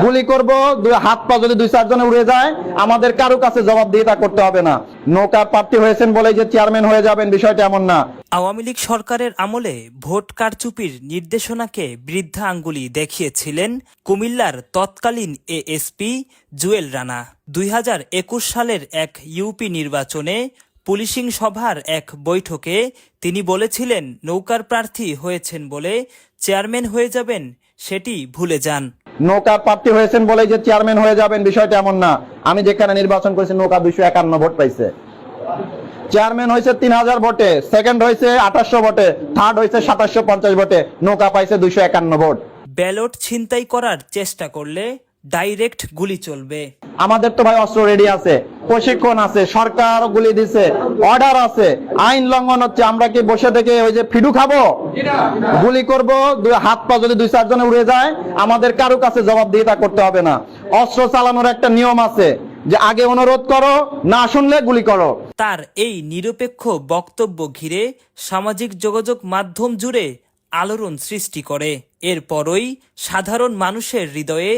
গুলি করব, হাত পা যদি 2-4 জনে উড়ে যায় আমাদের কারো কাছে জবাবদিহিতা করতে হবে না। নৌকার প্রার্থী হয়েছেন বলেই যে চেয়ারম্যান হয়ে যাবেন বিষয়টা এমন না। আওয়ামী লীগ সরকারের আমলে ভোট কারচুপির নির্দেশনাকে বৃদ্ধা আঙ্গুলি দেখিয়েছিলেন কুমিল্লার তৎকালীন এএসপি জুয়েল রানা। 2021 সালের এক ইউপি নির্বাচনে পুলিশিং সভার এক বৈঠকে তিনি বলেছিলেন নৌকার প্রার্থী হয়েছেন বলে চেয়ারম্যান হয়ে যাবেন সেটি ভুলে যান। নৌকার প্রার্থী হয়েছেন বলেই যে চেয়ারম্যান হয়ে যাবেন বিষয়টা এমন না। আমি যেখানে নির্বাচন করেছি নৌকা 251 ভোট পাইছে, চেয়ারম্যান হয়েছে 3000 ভোটে, সেকেন্ড হয়েছে 2800 ভোটে, থার্ড হয়েছে 2750 ভোটে, নৌকা পাইছে 251 ভোট। ব্যালট ছিনতাই করার চেষ্টা করলে ডাইরেক্ট গুলি চলবে। আমাদের তো ভাই অস্ত্র রেডি আছে, প্রশিক্ষণ আছে, সরকার গুলি দিছে, অর্ডার আছে, আইন লঙ্ঘন হচ্ছে। আমরা কি বসে থেকে ওই যে ফিডু খাবো? গুলি করব, হাত পা যদি 2-4 জনে উড়ে যায় আমাদের কারো কাছে জবাবদিহিতা করতে হবে না। অস্ত্র চালানোর একটা নিয়ম আছে যে আগে অনুরোধ করো, না শুনলে গুলি করো। তার এই নিরপেক্ষ বক্তব্য ঘিরে সামাজিক যোগাযোগ মাধ্যম জুড়ে আলোড়ন সৃষ্টি করে। এরপরই সাধারণ মানুষের হৃদয়ে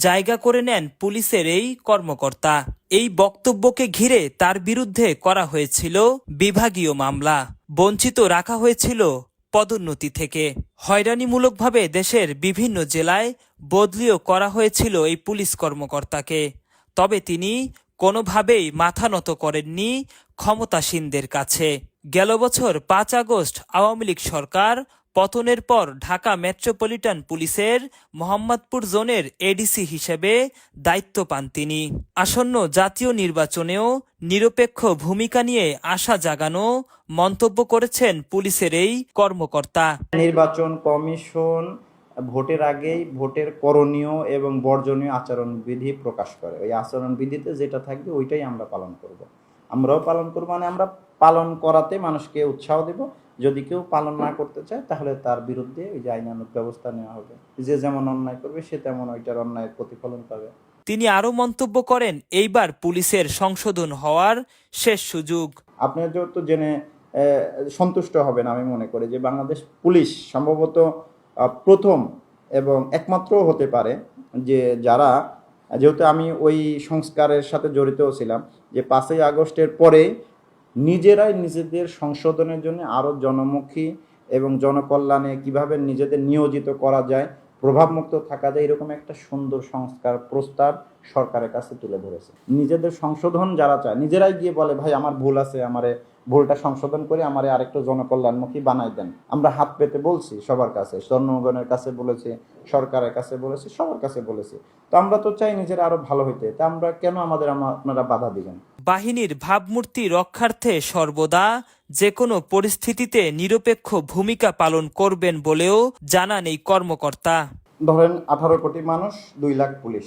জায়গা করে নেন পুলিশের এই কর্মকর্তা। এই বক্তব্যকে ঘিরে তার বিরুদ্ধে করা হয়েছিল বিভাগীয় মামলা, বঞ্চিত রাখা হয়েছিল পদোন্নতি থেকে, হয়রানিমূলকভাবে দেশের বিভিন্ন জেলায় বদলিও করা হয়েছিল এই পুলিশ কর্মকর্তাকে। তবে তিনি কোনোভাবেই মাথা নত করেননি ক্ষমতাসীনদের কাছে। গেল বছর 5 আগস্ট আওয়ামী লীগ সরকার পতনের পর ঢাকা মেট্রোপলিটন পুলিশের মোহাম্মদপুর জোনের এডিসি হিসেবে দায়িত্ব পান তিনি। আসন্ন জাতীয় নির্বাচনেও নিরপেক্ষ ভূমিকা নিয়ে আশা জাগানো মন্তব্য করেছেন পুলিশের এই কর্মকর্তা। নির্বাচন কমিশন ভোটের আগেই ভোটের করণীয় এবং বর্জনীয় আচরণবিধি প্রকাশ করে। ওই আচরণবিধিতে যেটা থাকবে ওইটাই আমরা পালন করব। আমরাও পালন করব, মানে আমরা পালন করাতে মানুষকে উৎসাহ দেব। যদি কেউ পালন না করতে চায় তাহলে তার বিরুদ্ধে ওই যে আইনানুগ ব্যবস্থা নেওয়া হবে। যে যেমন অন্যায় করবে সে তেমন ওইটার অন্যায়ের প্রতিফলন পাবে। তিনি আরো মন্তব্য করেন, এইবার পুলিশের সংশোধন হওয়ার শেষ সুযোগ। আপনি যেহেতু জেনে সন্তুষ্ট হবেন, আমি মনে করি যে বাংলাদেশ পুলিশ সম্ভবত প্রথম এবং একমাত্র হতে পারে যে যারা, যেহেতু আমি ওই সংস্কারের সাথে জড়িতও ছিলাম, যে 5ই আগস্টের পরে নিজেরাই নিজেদের সংশোধনের জন্য আরও জনমুখী এবং জনকল্যাণে কিভাবে নিজেদের নিয়োজিত করা যায়, প্রভাবমুক্ত থাকা যায়, এরকম একটা সুন্দর সংস্কার প্রস্তাব সরকারের কাছে তুলে ধরেছে। নিজেদের সংশোধন যারা চায় নিজেরাই গিয়ে বলে ভাই আমার ভুল আছে, আমারে ভুলটা সংশোধন করে আমারে আরেকটু জনকল্যাণমুখী বানাই দেন। আমরা হাত পেতে বলছি সবার কাছে, জনগণের কাছে বলেছি, সরকারের কাছে বলেছি, সবার কাছে বলেছি। তো আমরা তো চাই নিজেরা আরো ভালো হইতে, তা আমরা কেন আপনারা বাধা দিবেন? বাহিনীর ভাবমূর্তি রক্ষার্থে সর্বদা যে কোনো পরিস্থিতিতে নিরপেক্ষ ভূমিকা পালন করবেন বলেও জানান এই কর্মকর্তা। ধরেন 18 কোটি মানুষ, 2 লাখ পুলিশ।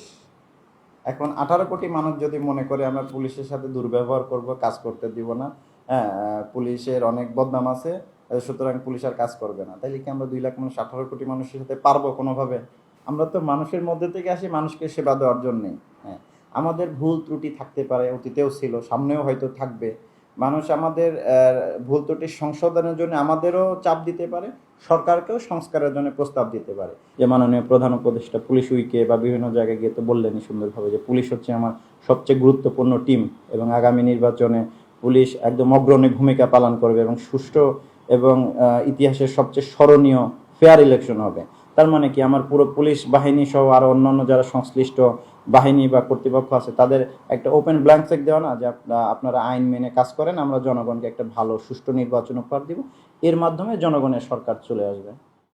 এখন 18 কোটি মানুষ যদি মনে করে আমরা পুলিশের সাথে দুর্ব্যবহার করব, কাজ করতে দিব না, পুলিশের অনেক বদনাম আছে, সুতরাং পুলিশ আর কাজ করবে না, তাইলে কি আমরা 2 লাখ মানুষ 18 কোটি মানুষের সাথে পারবো কোনোভাবে? আমরা তো মানুষের মধ্যে থেকে আসি মানুষকে সেবা দেওয়ার জন্যে। হ্যাঁ, আমাদের ভুল ত্রুটি থাকতে পারে, অতীতেও ছিল, সামনেও হয়তো থাকবে। মানুষ আমাদের ভুল ত্রুটি সংশোধনের জন্য আমাদেরও চাপ দিতে পারে, সরকারকেও সংস্কারের জন্য প্রস্তাব দিতে পারে। যে মাননীয় প্রধান উপদেষ্টা পুলিশ উইকে বা বিভিন্ন জায়গায় গিয়ে তো বললেনই সুন্দরভাবে যে পুলিশ হচ্ছে আমার সবচেয়ে গুরুত্বপূর্ণ টিম এবং আগামী নির্বাচনে পুলিশ একদম অগ্রণী ভূমিকা পালন করবে এবং সুষ্ঠু এবং ইতিহাসের সবচেয়ে স্মরণীয় ফেয়ার ইলেকশন হবে। তার মানে কি আমার পুরো পুলিশ বাহিনী সহ আরো অন্যান্য যারা সংশ্লিষ্ট বাহিনী বা কর্তৃপক্ষ আছে তাদের একটা ওপেন ব্ল্যাঙ্ক চেক দেওয়া না, যে আপনারা আইন মেনে কাজ করেন, আমরা জনগণকে একটা ভালো সুষ্ঠু নির্বাচন উপহার দিব, এর মাধ্যমে জনগণের সরকার চলে আসবে।